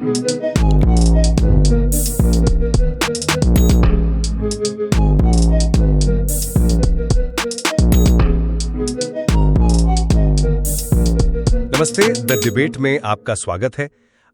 नमस्ते, the debate में आपका स्वागत है।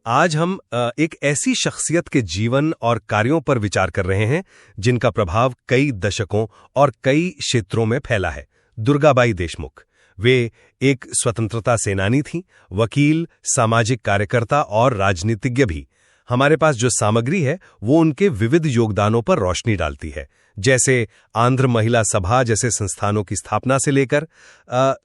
आज हम एक ऐसी शख्सियत के जीवन और कार्यों पर विचार कर रहे हैं जिनका प्रभाव कई दशकों और कई क्षेत्रों में फैला है। दुर्गाबाई देशमुख। वे एक स्वतंत्रता सेनानी थीं, वकील, सामाजिक कार्यकर्ता और राजनीतिज्ञ भी। हमारे पास जो सामग्री है वो उनके विविध योगदानों पर रोशनी डालती है, जैसे आंध्र महिला सभा जैसे संस्थानों की स्थापना से लेकर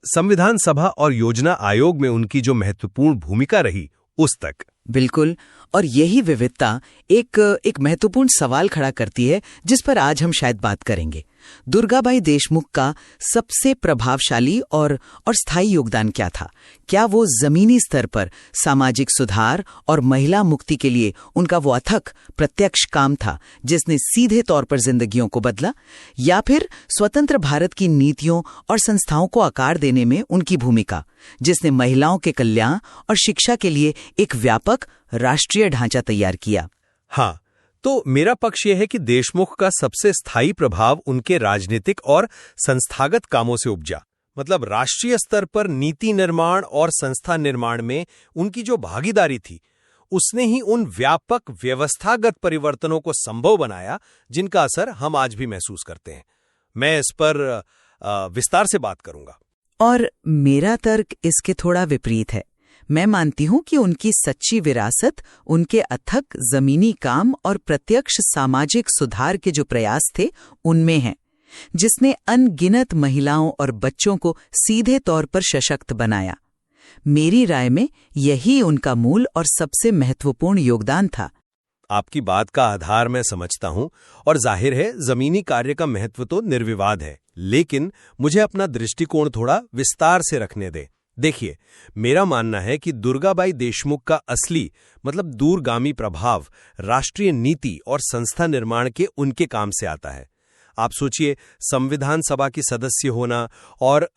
संविधान सभा और योजना आयोग में उनकी जो महत्वपूर्ण भूमिका रही उस तक। बिल्कुल, और यही विविधता एक महत्वपूर्ण सवाल खड़ा करती है जिस पर आज हम शायद बात करेंगे। दुर्गाबाई देशमुख का सबसे प्रभावशाली और स्थायी योगदान क्या था? क्या वो जमीनी स्तर पर सामाजिक सुधार और महिला मुक्ति के लिए उनका वो अथक प्रत्यक्ष काम था जिसने सीधे तौर पर जिंदगियों को बदला, या फिर स्वतंत्र भारत की नीतियों और संस्थाओं को आकार देने में उनकी भूमिका, जिसने महिलाओं के कल्याण और शिक्षा के लिए एक व्यापक राष्ट्रीय ढांचा तैयार किया? हाँ, तो मेरा पक्ष यह है कि देशमुख का सबसे स्थायी प्रभाव उनके राजनीतिक और संस्थागत कामों से उपजा। मतलब राष्ट्रीय स्तर पर नीति निर्माण और संस्था निर्माण में उनकी जो भागीदारी थी, उसने ही उन व्यापक व्यवस्थागत परिवर्तनों को संभव बनाया जिनका असर हम आज भी महसूस करते हैं। मैं इस पर विस्तार से बात करूंगा। और मेरा तर्क इसके थोड़ा विपरीत है। मैं मानती हूं कि उनकी सच्ची विरासत उनके अथक जमीनी काम और प्रत्यक्ष सामाजिक सुधार के जो प्रयास थे उनमें है, जिसने अनगिनत महिलाओं और बच्चों को सीधे तौर पर सशक्त बनाया। मेरी राय में यही उनका मूल और सबसे महत्वपूर्ण योगदान था। आपकी बात का आधार मैं समझता हूं और जाहिर है जमीनी कार्य का महत्व तो निर्विवाद है, लेकिन मुझे अपना दृष्टिकोण थोड़ा विस्तार से रखने दें। देखिए, मेरा मानना है कि दुर्गाबाई देशमुख का असली मतलब दूरगामी प्रभाव राष्ट्रीय नीति और संस्था निर्माण के उनके काम से आता है। आप सोचिए, संविधान सभा की सदस्य होना, और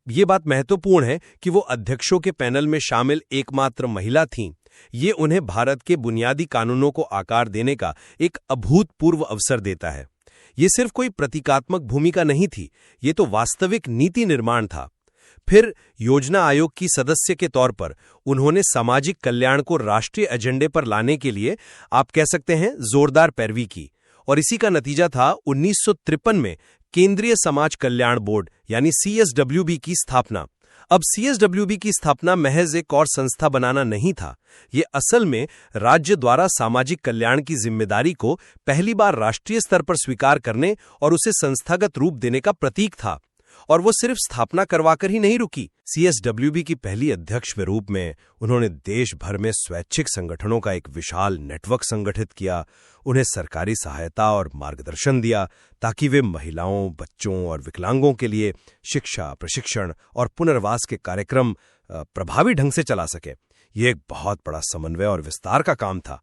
ये बात महत्वपूर्ण है कि वो अध्यक्षों के पैनल में शामिल एकमात्र महिला थीं। ये उन्हें भारत के बुनियादी कानूनों को आकार देने का एक अभूतपूर्व अवसर देता है। ये सिर्फ कोई प्रतीकात्मक भूमिका नहीं थी, ये तो वास्तविक नीति निर्माण था। फिर योजना आयोग की सदस्य के तौर पर उन्होंने सामाजिक कल्याण को राष्ट्रीय एजेंडे पर लाने के लिए, आप कह सकते हैं, जोरदार पैरवी की, और इसी का नतीजा था 1953 में केंद्रीय समाज कल्याण बोर्ड यानी CSWB की स्थापना। अब CSWB की स्थापना महज एक और संस्था बनाना नहीं था, ये असल में राज्य द्वारा सामाजिक कल्याण की जिम्मेदारी को पहली बार राष्ट्रीय स्तर पर स्वीकार करने और उसे संस्थागत रूप देने का प्रतीक था। और वो सिर्फ स्थापना करवाकर ही नहीं रुकी। CSWB की पहली अध्यक्ष के रूप में उन्होंने देश भर में स्वैच्छिक संगठनों का एक विशाल नेटवर्क संगठित किया, उन्हें सरकारी सहायता और मार्गदर्शन दिया ताकि वे महिलाओं, बच्चों और विकलांगों के लिए शिक्षा, प्रशिक्षण और पुनर्वास के कार्यक्रम प्रभावी ढंग से चला सके। ये एक बहुत बड़ा समन्वय और विस्तार का काम था।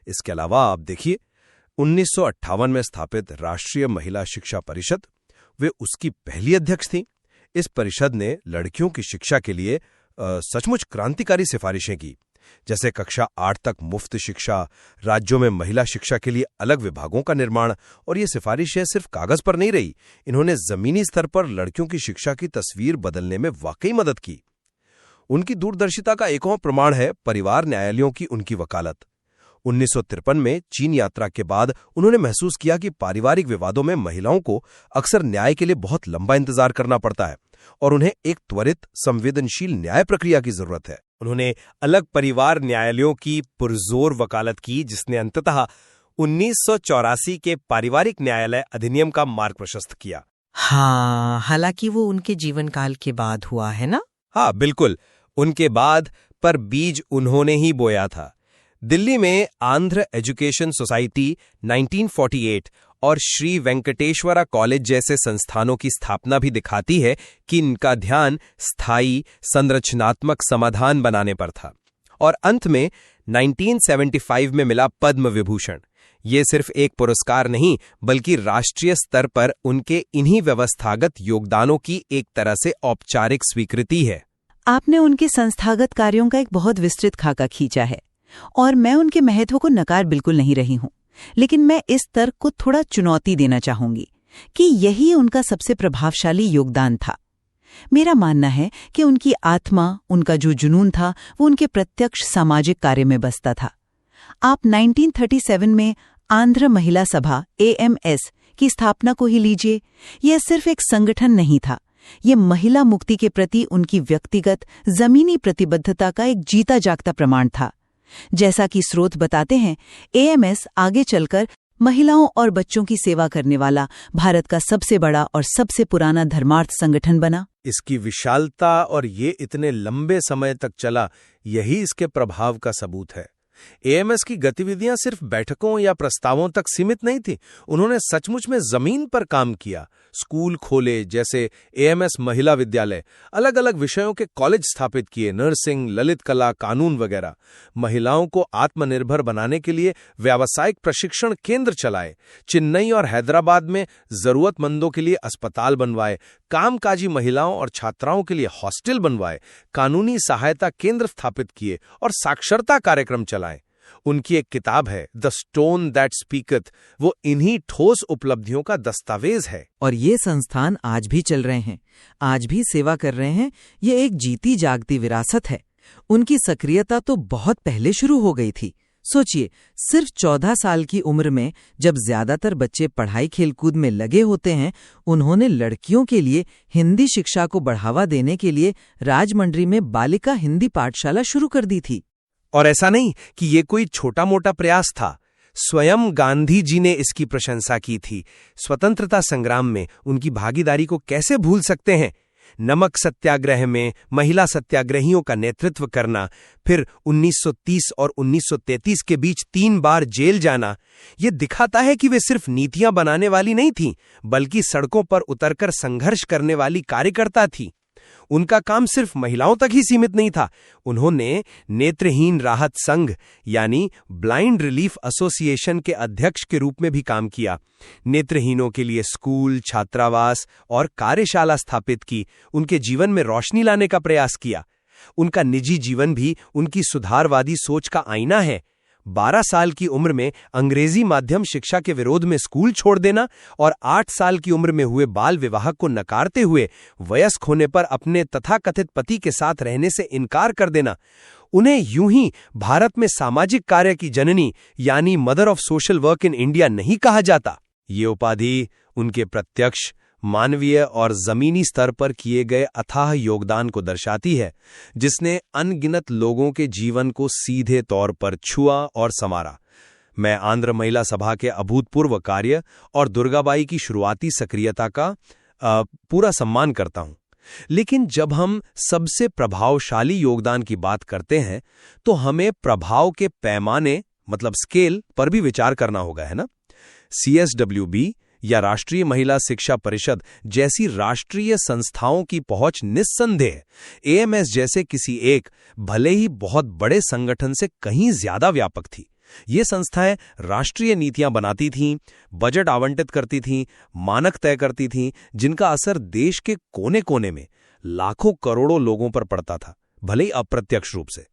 इसके अलावा आप देखिए, 1958 में स्थापित राष्ट्रीय महिला शिक्षा परिषद, वे उसकी पहली अध्यक्ष थीं। इस परिषद ने लड़कियों की शिक्षा के लिए सचमुच क्रांतिकारी सिफारिशें की, जैसे कक्षा 8 तक मुफ्त शिक्षा, राज्यों में महिला शिक्षा के लिए अलग विभागों का निर्माण। और ये सिफारिशें सिर्फ कागज पर नहीं रही, इन्होंने जमीनी स्तर पर लड़कियों की शिक्षा की तस्वीर बदलने में वाकई मदद की। उनकी दूरदर्शिता का एक और प्रमाण है परिवार न्यायालयों की उनकी वकालत। 1953 में चीन यात्रा के बाद उन्होंने महसूस किया कि पारिवारिक विवादों में महिलाओं को अक्सर न्याय के लिए बहुत लंबा इंतजार करना पड़ता है और उन्हें एक त्वरित संवेदनशील न्याय प्रक्रिया की जरूरत है। उन्होंने अलग परिवार न्यायालयों की पुरजोर वकालत की, जिसने अंततः 1984 के पारिवारिक न्यायालय अधिनियम का मार्ग प्रशस्त किया। हाँ, हालांकि वो उनके जीवन काल के बाद हुआ है ना? हाँ बिल्कुल, उनके बाद, पर बीज उन्होंने ही बोया था। दिल्ली में आंध्र एजुकेशन सोसाइटी 1948 और श्री वेंकटेश्वरा कॉलेज जैसे संस्थानों की स्थापना भी दिखाती है कि इनका ध्यान स्थायी संरचनात्मक समाधान बनाने पर था। और अंत में 1975 में मिला पद्म विभूषण। ये सिर्फ एक पुरस्कार नहीं, बल्कि राष्ट्रीय स्तर पर उनके इन्हीं व्यवस्थागत योगदानों की एक तरह से औपचारिक स्वीकृति है। आपने उनके संस्थागत कार्यों का एक बहुत विस्तृत खाका खींचा है। और मैं उनके महत्व को नकार बिल्कुल नहीं रही हूं, लेकिन मैं इस तर्क को थोड़ा चुनौती देना चाहूंगी कि यही उनका सबसे प्रभावशाली योगदान था। मेरा मानना है कि उनकी आत्मा, उनका जो जुनून था, वो उनके प्रत्यक्ष सामाजिक कार्य में बसता था। आप 1937 में आंध्र महिला सभा AMS की स्थापना को ही लीजिए। यह सिर्फ एक संगठन नहीं था, ये महिला मुक्ति के प्रति उनकी व्यक्तिगत जमीनी प्रतिबद्धता का एक जीता जागता प्रमाण था। जैसा कि स्रोत बताते हैं, AMS आगे चलकर महिलाओं और बच्चों की सेवा करने वाला भारत का सबसे बड़ा और सबसे पुराना धर्मार्थ संगठन बना। इसकी विशालता और ये इतने लंबे समय तक चला, यही इसके प्रभाव का सबूत है। AMS की गतिविधियां सिर्फ बैठकों या प्रस्तावों तक सीमित नहीं थी, उन्होंने सचमुच में जमीन पर काम किया। स्कूल खोले, जैसे AMS महिला विद्यालय, अलग अलग विषयों के कॉलेज स्थापित किए, नर्सिंग, ललित कला, कानून वगैरह। महिलाओं को आत्मनिर्भर बनाने के लिए व्यावसायिक प्रशिक्षण केंद्र चलाए। चेन्नई और हैदराबाद में जरूरतमंदों के लिए अस्पताल बनवाए, कामकाजी महिलाओं और छात्राओं के लिए हॉस्टल बनवाए, कानूनी सहायता केंद्र स्थापित किए और साक्षरता कार्यक्रम चलाए। उनकी एक किताब है द स्टोन दैट स्पीकथ, वो इन्हीं ठोस उपलब्धियों का दस्तावेज है। और ये संस्थान आज भी चल रहे हैं, आज भी सेवा कर रहे हैं। ये एक जीती जागती विरासत है। उनकी सक्रियता तो बहुत पहले शुरू हो गई थी। सोचिए, सिर्फ 14 साल की उम्र में, जब ज्यादातर बच्चे पढ़ाई खेलकूद में लगे होते हैं, उन्होंने लड़कियों के लिए हिंदी शिक्षा को बढ़ावा देने के लिए राजमंड्री में बालिका हिंदी पाठशाला शुरू कर दी थी। और ऐसा नहीं कि ये कोई छोटा मोटा प्रयास था, स्वयं गांधी जी ने इसकी प्रशंसा की थी। स्वतंत्रता संग्राम में उनकी भागीदारी को कैसे भूल सकते हैं। नमक सत्याग्रह में महिला सत्याग्रहियों का नेतृत्व करना, फिर 1930 और 1933 के बीच 3 बार जेल जाना, ये दिखाता है कि वे सिर्फ नीतियां बनाने वाली नहीं थीं, बल्कि सड़कों पर उतरकर संघर्ष करने वाली कार्यकर्ता थी। उनका काम सिर्फ महिलाओं तक ही सीमित नहीं था। उन्होंने नेत्रहीन राहत संघ यानी ब्लाइंड रिलीफ एसोसिएशन के अध्यक्ष के रूप में भी काम किया। नेत्रहीनों के लिए स्कूल, छात्रावास और कार्यशाला स्थापित की, उनके जीवन में रोशनी लाने का प्रयास किया। उनका निजी जीवन भी उनकी सुधारवादी सोच का आईना है। 12 साल की उम्र में अंग्रेजी माध्यम शिक्षा के विरोध में स्कूल छोड़ देना और 8 साल की उम्र में हुए बाल विवाह को नकारते हुए वयस्क होने पर अपने तथाकथित पति के साथ रहने से इनकार कर देना, उन्हें यूं ही भारत में सामाजिक कार्य की जननी यानी mother of social work in India नहीं कहा जाता। ये उपाधि उनके प्रत्यक्ष, मानवीय और जमीनी स्तर पर किए गए अथाह योगदान को दर्शाती है, जिसने अनगिनत लोगों के जीवन को सीधे तौर पर छुआ और संवारा। मैं आंध्र महिला सभा के अभूतपूर्व कार्य और दुर्गाबाई की शुरुआती सक्रियता का पूरा सम्मान करता हूं, लेकिन जब हम सबसे प्रभावशाली योगदान की बात करते हैं तो हमें प्रभाव के पैमाने मतलब स्केल पर भी विचार करना होगा, है ना। CSWB या राष्ट्रीय महिला शिक्षा परिषद जैसी राष्ट्रीय संस्थाओं की पहुंच निस्संदेह AMS जैसे किसी एक भले ही बहुत बड़े संगठन से कहीं ज्यादा व्यापक थी। ये संस्थाएं राष्ट्रीय नीतियां बनाती थीं, बजट आवंटित करती थीं, मानक तय करती थीं, जिनका असर देश के कोने कोने में लाखों करोड़ों लोगों पर पड़ता था, भले ही अप्रत्यक्ष रूप से।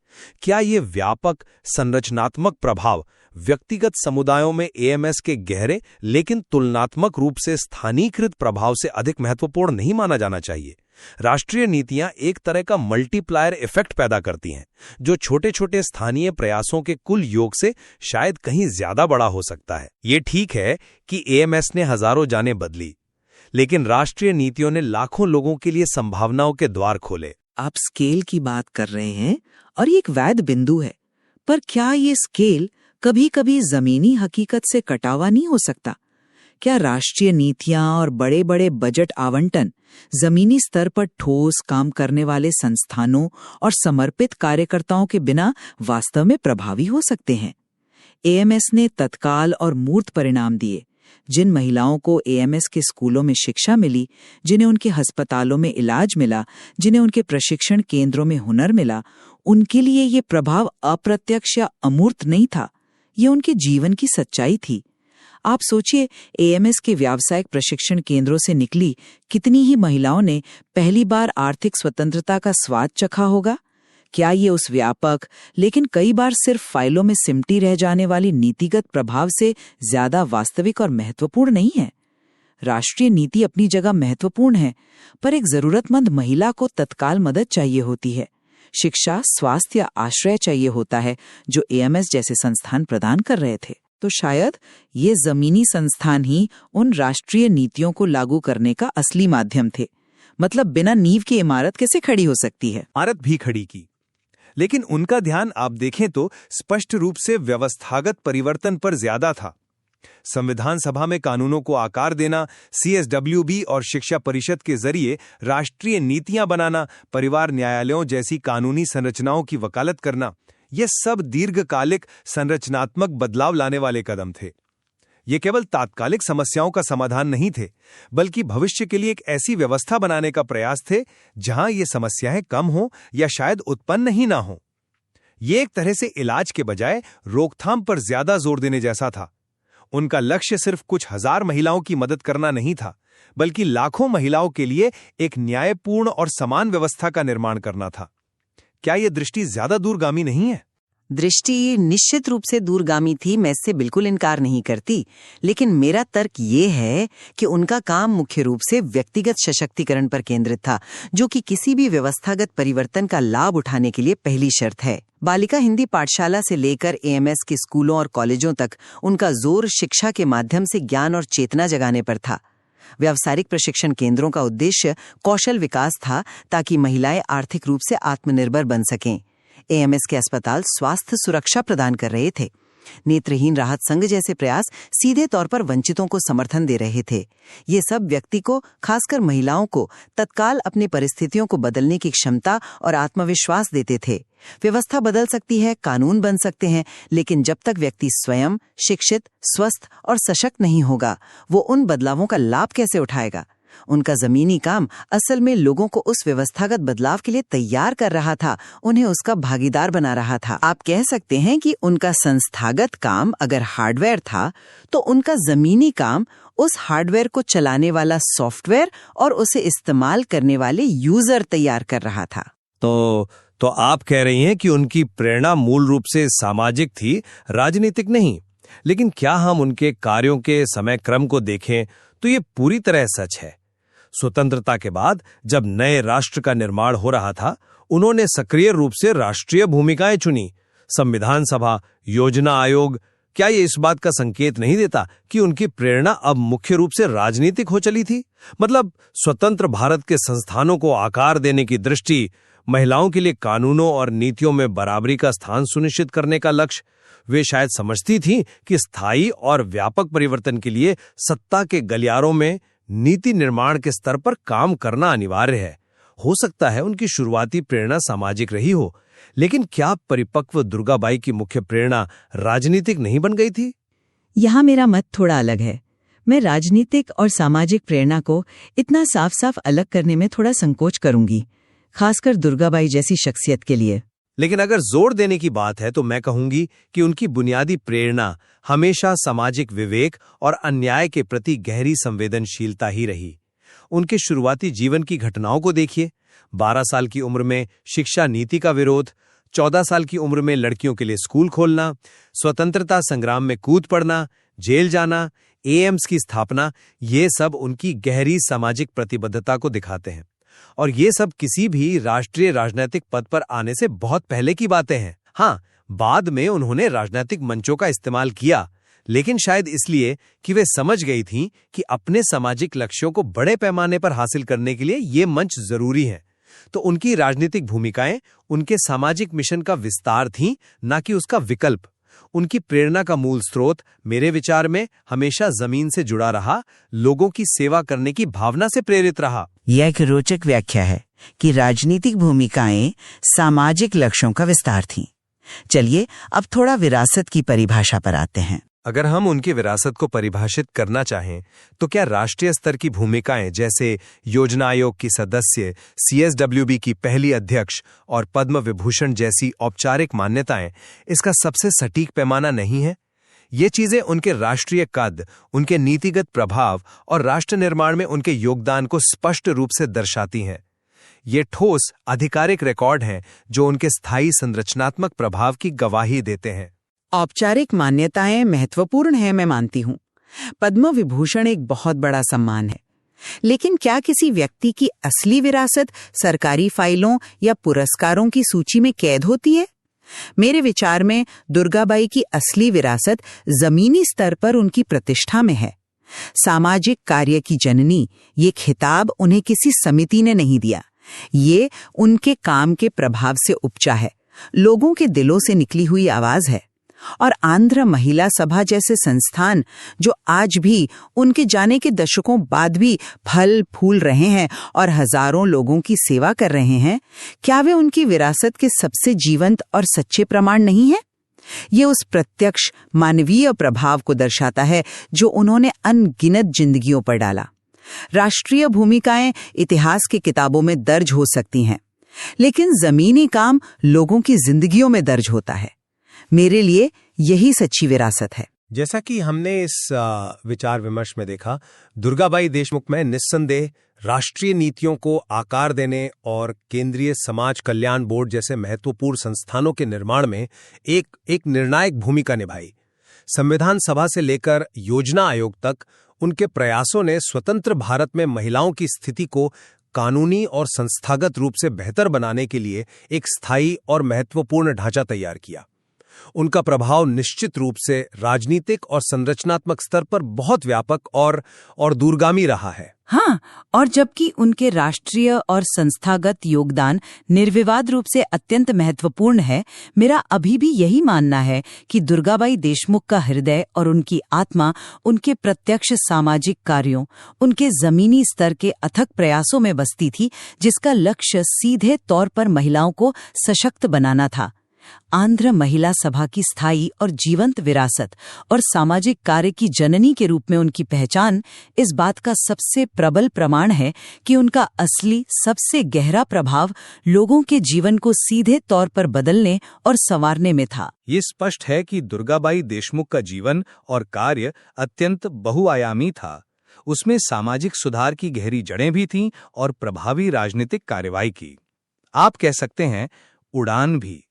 क्या ये व्यापक संरचनात्मक प्रभाव व्यक्तिगत समुदायों में AMS के गहरे लेकिन तुलनात्मक रूप से स्थानीयकृत प्रभाव से अधिक महत्वपूर्ण नहीं माना जाना चाहिए? राष्ट्रीय नीतियां एक तरह का मल्टीप्लायर इफेक्ट पैदा करती हैं, जो छोटे छोटे स्थानीय प्रयासों के कुल योग से शायद कहीं ज्यादा बड़ा हो सकता है। ये ठीक है कि AMS ने हजारों जानें बदली, लेकिन राष्ट्रीय नीतियों ने लाखों लोगों के लिए संभावनाओं के द्वार खोले। आप स्केल की बात कर रहे हैं और ये एक वैध बिंदु है, पर क्या ये स्केल कभी कभी जमीनी हकीकत से कटा हुआ नहीं हो सकता? क्या राष्ट्रीय नीतियां और बड़े बड़े बजट आवंटन जमीनी स्तर पर ठोस काम करने वाले संस्थानों और समर्पित कार्यकर्ताओं के बिना वास्तव में प्रभावी हो सकते हैं? AMS ने तत्काल और मूर्त परिणाम दिए। जिन महिलाओं को AMS के स्कूलों में शिक्षा मिली, जिन्हें उनके अस्पतालों में इलाज मिला, जिन्हें उनके प्रशिक्षण केंद्रों में हुनर मिला, उनके लिए ये प्रभाव अप्रत्यक्ष या अमूर्त नहीं था, ये उनके जीवन की सच्चाई थी। आप सोचिए, AMS के व्यावसायिक प्रशिक्षण केंद्रों से निकली कितनी ही महिलाओं ने पहली बार आर्थिक स्वतंत्रता का स्वाद चखा होगा। क्या ये उस व्यापक लेकिन कई बार सिर्फ फाइलों में सिमटी रह जाने वाली नीतिगत प्रभाव से ज्यादा वास्तविक और महत्वपूर्ण नहीं है? राष्ट्रीय नीति अपनी जगह महत्वपूर्ण है, पर एक जरूरतमंद महिला को तत्काल मदद चाहिए होती है। शिक्षा, स्वास्थ्य या आश्रय चाहिए होता है, जो एएमएस जैसे संस्थान प्रदान कर रहे थे। तो शायद ये जमीनी संस्थान ही उन राष्ट्रीय नीतियों को लागू करने का असली माध्यम थे। मतलब बिना नींव की इमारत कैसे खड़ी हो सकती है? इमारत भी खड़ी की, लेकिन उनका ध्यान आप देखें तो स्पष्ट रूप से व्यवस्थागत परिवर्तन पर ज्यादा था। संविधान सभा में कानूनों को आकार देना, CSWB और शिक्षा परिषद के जरिए राष्ट्रीय नीतियां बनाना, परिवार न्यायालयों जैसी कानूनी संरचनाओं की वकालत करना, ये सब दीर्घकालिक संरचनात्मक बदलाव लाने वाले कदम थे। ये केवल तात्कालिक समस्याओं का समाधान नहीं थे, बल्कि भविष्य के लिए एक ऐसी व्यवस्था बनाने का प्रयास थे जहां ये समस्याएं कम हों या शायद उत्पन्न ही ना हों। ये एक तरह से इलाज के बजाय रोकथाम पर ज्यादा जोर देने जैसा था। उनका लक्ष्य सिर्फ कुछ हजार महिलाओं की मदद करना नहीं था, बल्कि लाखों महिलाओं के लिए एक न्यायपूर्ण और समान व्यवस्था का निर्माण करना था। क्या यह दृष्टि ज्यादा दूरगामी नहीं है? दृष्टि निश्चित रूप से दूरगामी थी, मैं इससे बिल्कुल इनकार नहीं करती। लेकिन मेरा तर्क ये है कि उनका काम मुख्य रूप से व्यक्तिगत सशक्तिकरण पर केंद्रित था, जो कि किसी भी व्यवस्थागत परिवर्तन का लाभ उठाने के लिए पहली शर्त है। बालिका हिंदी पाठशाला से लेकर एएमएस के स्कूलों और कॉलेजों तक उनका जोर शिक्षा के माध्यम से ज्ञान और चेतना जगाने पर था। व्यावसायिक प्रशिक्षण केंद्रों का उद्देश्य कौशल विकास था, ताकि महिलाएं आर्थिक रूप से आत्मनिर्भर बन सकें। एएमएस के अस्पताल स्वास्थ्य सुरक्षा प्रदान कर रहे थे। नेत्रहीन राहत संघ जैसे प्रयास सीधे तौर पर वंचितों को समर्थन दे रहे थे। ये सब व्यक्ति को, खासकर महिलाओं को, तत्काल अपनी परिस्थितियों को बदलने की क्षमता और आत्मविश्वास देते थे। व्यवस्था बदल सकती है, कानून बन सकते हैं, लेकिन जब तक व्यक्ति स्वयं शिक्षित, स्वस्थ और सशक्त नहीं होगा, वो उन बदलावों का लाभ कैसे उठाएगा? उनका जमीनी काम असल में लोगों को उस व्यवस्थागत बदलाव के लिए तैयार कर रहा था, उन्हें उसका भागीदार बना रहा था। आप कह सकते हैं कि उनका संस्थागत काम अगर हार्डवेयर था, तो उनका जमीनी काम उस हार्डवेयर को चलाने वाला सॉफ्टवेयर और उसे इस्तेमाल करने वाले यूजर तैयार कर रहा था। तो आप कह रही हैं कि उनकी प्रेरणा मूल रूप से सामाजिक थी, राजनीतिक नहीं। लेकिन क्या हम उनके कार्यों के समय क्रम को देखें तो ये पूरी तरह सच है। स्वतंत्रता के बाद जब नए राष्ट्र का निर्माण हो रहा था, उन्होंने सक्रिय रूप से राष्ट्रीय भूमिकाएं चुनी। संविधान सभा, योजना आयोग, क्या ये इस बात का संकेत नहीं देता कि उनकी प्रेरणा अब मुख्य रूप से राजनीतिक हो चली थी? मतलब स्वतंत्र भारत के संस्थानों को आकार देने की दृष्टि, महिलाओं के लिए कानूनों और नीतियों में बराबरी का स्थान सुनिश्चित करने का लक्ष्य, वे शायद समझती थीं कि स्थायी और व्यापक परिवर्तन के लिए सत्ता के गलियारों में नीति निर्माण के स्तर पर काम करना अनिवार्य है। हो सकता है उनकी शुरुआती प्रेरणा सामाजिक रही हो, लेकिन क्या परिपक्व दुर्गाबाई की मुख्य प्रेरणा राजनीतिक नहीं बन गई थी? यहाँ मेरा मत थोड़ा अलग है। मैं राजनीतिक और सामाजिक प्रेरणा को इतना साफ साफ अलग करने में थोड़ा संकोच करूंगी, खासकर दुर्गाबाई जैसी शख्सियत के लिए। लेकिन अगर जोर देने की बात है तो मैं कहूंगी कि उनकी बुनियादी प्रेरणा हमेशा सामाजिक विवेक और अन्याय के प्रति गहरी संवेदनशीलता ही रही। उनके शुरुआती जीवन की घटनाओं को देखिए। 12 साल की उम्र में शिक्षा नीति का विरोध, 14 साल की उम्र में लड़कियों के लिए स्कूल खोलना, स्वतंत्रता संग्राम में कूद पड़ना, जेल जाना, एएम्स की स्थापना, ये सब उनकी गहरी सामाजिक प्रतिबद्धता को दिखाते हैं। और ये सब किसी भी राष्ट्रीय राजनीतिक पद पर आने से बहुत पहले की बातें हैं। हाँ, बाद में उन्होंने राजनीतिक मंचों का इस्तेमाल किया, लेकिन शायद इसलिए कि वे समझ गई थीं कि अपने सामाजिक लक्ष्यों को बड़े पैमाने पर हासिल करने के लिए ये मंच जरूरी हैं। तो उनकी राजनीतिक भूमिकाएं उनके सामाजिक मिशन का विस्तार थीं, न कि उसका विकल्प। उनकी प्रेरणा का मूल स्रोत मेरे विचार में हमेशा जमीन से जुड़ा रहा, लोगों की सेवा करने की भावना से प्रेरित रहा। यह एक रोचक व्याख्या है कि राजनीतिक भूमिकाएं सामाजिक लक्ष्यों का विस्तार थीं। चलिए अब थोड़ा विरासत की परिभाषा पर आते हैं। अगर हम उनकी विरासत को परिभाषित करना चाहें तो क्या राष्ट्रीय स्तर की भूमिकाएं जैसे योजना आयोग की सदस्य, CSWB की पहली अध्यक्ष और पद्म विभूषण जैसी औपचारिक मान्यताएं इसका सबसे सटीक पैमाना नहीं है? ये चीजें उनके राष्ट्रीय कद, उनके नीतिगत प्रभाव और राष्ट्र निर्माण में उनके योगदान को स्पष्ट रूप से दर्शाती हैं। ये ठोस आधिकारिक रिकॉर्ड हैं जो उनके स्थायी संरचनात्मक प्रभाव की गवाही देते हैं। औपचारिक मान्यताएं महत्वपूर्ण है, मैं मानती हूँ। पद्म विभूषण एक बहुत बड़ा सम्मान है, लेकिन क्या किसी व्यक्ति की असली विरासत सरकारी फाइलों या पुरस्कारों की सूची में कैद होती है? मेरे विचार में दुर्गाबाई की असली विरासत जमीनी स्तर पर उनकी प्रतिष्ठा में है। सामाजिक कार्य की जननी ये खिताब उन्हें किसी समिति ने नहीं दिया, ये उनके काम के प्रभाव से उपजा है, लोगों के दिलों से निकली हुई आवाज है। और आंध्र महिला सभा जैसे संस्थान जो आज भी उनके जाने के दशकों बाद भी फल फूल रहे हैं और हजारों लोगों की सेवा कर रहे हैं, क्या वे उनकी विरासत के सबसे जीवंत और सच्चे प्रमाण नहीं हैं? ये उस प्रत्यक्ष मानवीय प्रभाव को दर्शाता है जो उन्होंने अनगिनत जिंदगियों पर डाला। राष्ट्रीय भूमिकाएं इतिहास की किताबों में दर्ज हो सकती हैं, लेकिन जमीनी काम लोगों की जिंदगियों में दर्ज होता है। मेरे लिए यही सच्ची विरासत है। जैसा कि हमने इस विचार विमर्श में देखा, दुर्गाबाई देशमुख में निस्संदेह राष्ट्रीय नीतियों को आकार देने और केंद्रीय समाज कल्याण बोर्ड जैसे महत्वपूर्ण संस्थानों के निर्माण में एक निर्णायक भूमिका निभाई। संविधान सभा से लेकर योजना आयोग तक उनके प्रयासों ने स्वतंत्र भारत में महिलाओं की स्थिति को कानूनी और संस्थागत रूप से बेहतर बनाने के लिए एक स्थायी और महत्वपूर्ण ढांचा तैयार किया। उनका प्रभाव निश्चित रूप से राजनीतिक और संरचनात्मक स्तर पर बहुत व्यापक और दूरगामी रहा है। हाँ, और जबकि उनके राष्ट्रीय और संस्थागत योगदान निर्विवाद रूप से अत्यंत महत्वपूर्ण है, मेरा अभी भी यही मानना है कि दुर्गाबाई देशमुख का हृदय और उनकी आत्मा उनके प्रत्यक्ष सामाजिक कार्यों, उनके जमीनी स्तर के अथक प्रयासों में बसती थी, जिसका लक्ष्य सीधे तौर पर महिलाओं को सशक्त बनाना था। आंध्र महिला सभा की स्थायी और जीवंत विरासत और सामाजिक कार्य की जननी के रूप में उनकी पहचान इस बात का सबसे प्रबल प्रमाण है कि उनका असली सबसे गहरा प्रभाव लोगों के जीवन को सीधे तौर पर बदलने और संवारने में था। ये स्पष्ट है कि दुर्गाबाई देशमुख का जीवन और कार्य अत्यंत बहुआयामी था। उसमें सामाजिक सुधार की गहरी जड़ें भी थीं और प्रभावी राजनीतिक कार्रवाई की, आप कह सकते हैं, उड़ान भी।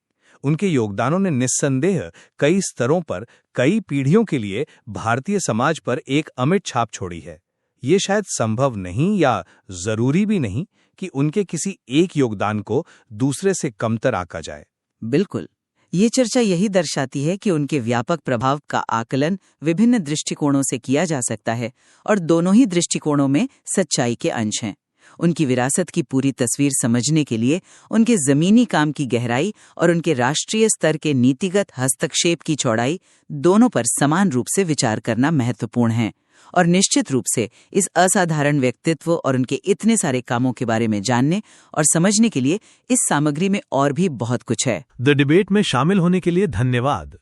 उनके योगदानों ने निस्संदेह कई स्तरों पर कई पीढ़ियों के लिए भारतीय समाज पर एक अमिट छाप छोड़ी है। ये शायद संभव नहीं या जरूरी भी नहीं कि उनके किसी एक योगदान को दूसरे से कमतर आंका जाए। बिल्कुल, ये चर्चा यही दर्शाती है कि उनके व्यापक प्रभाव का आकलन विभिन्न दृष्टिकोणों से किया जा सकता है और दोनों ही दृष्टिकोणों में सच्चाई के अंश हैं। उनकी विरासत की पूरी तस्वीर समझने के लिए उनके जमीनी काम की गहराई और उनके राष्ट्रीय स्तर के नीतिगत हस्तक्षेप की चौड़ाई दोनों पर समान रूप से विचार करना महत्वपूर्ण है। और निश्चित रूप से इस असाधारण व्यक्तित्व और उनके इतने सारे कामों के बारे में जानने और समझने के लिए इस सामग्री में और भी बहुत कुछ है। द डिबेट में शामिल होने के लिए धन्यवाद।